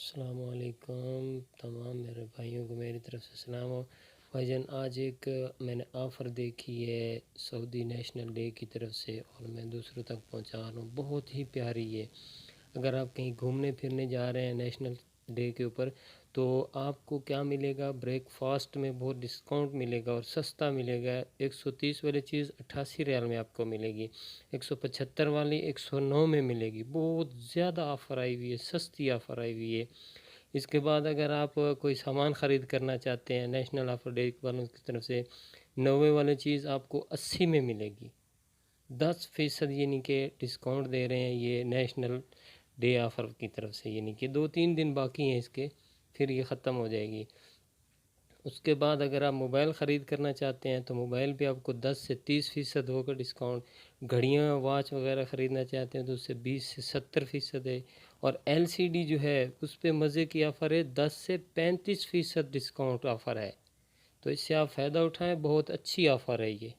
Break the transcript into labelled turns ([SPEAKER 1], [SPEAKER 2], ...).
[SPEAKER 1] अस्सलामुअलैकुम तमाम मेरे भाइयों को मेरी तरफ़ से सलाम हो। भाईजान आज एक मैंने ऑफ़र देखी है सऊदी नेशनल डे की तरफ से और मैं दूसरों तक पहुंचा रहा हूँ। बहुत ही प्यारी है। अगर आप कहीं घूमने फिरने जा रहे हैं नेशनल डे के ऊपर तो आपको क्या मिलेगा, ब्रेकफास्ट में बहुत डिस्काउंट मिलेगा और सस्ता मिलेगा। 130 वाली चीज़ 88 रियाल में आपको मिलेगी, 175 वाली 109 में मिलेगी। बहुत ज़्यादा ऑफ़र आई हुई है, सस्ती ऑफ़र आई हुई है। इसके बाद अगर आप कोई सामान ख़रीद करना चाहते हैं नेशनल ऑफ़र डे वालों की तरफ से 90 वाली चीज़ आपको 80 में मिलेगी। 10% यानी कि डिस्काउंट दे रहे हैं ये नेशनल डे ऑफ़र की तरफ से। यानी कि 2-3 दिन बाकी हैं इसके, फिर ये ख़त्म हो जाएगी। उसके बाद अगर आप मोबाइल ख़रीद करना चाहते हैं तो मोबाइल पे आपको 10 से 30% होगा डिस्काउंट। घड़ियाँ वॉच वगैरह ख़रीदना चाहते हैं तो उससे 20 से 70% है। और LCD जो है उस पर मज़े की ऑफ़र है, 10 से 35% डिस्काउंट ऑफ़र है। तो इससे आप फ़ायदा उठाएँ, बहुत अच्छी ऑफ़र है ये।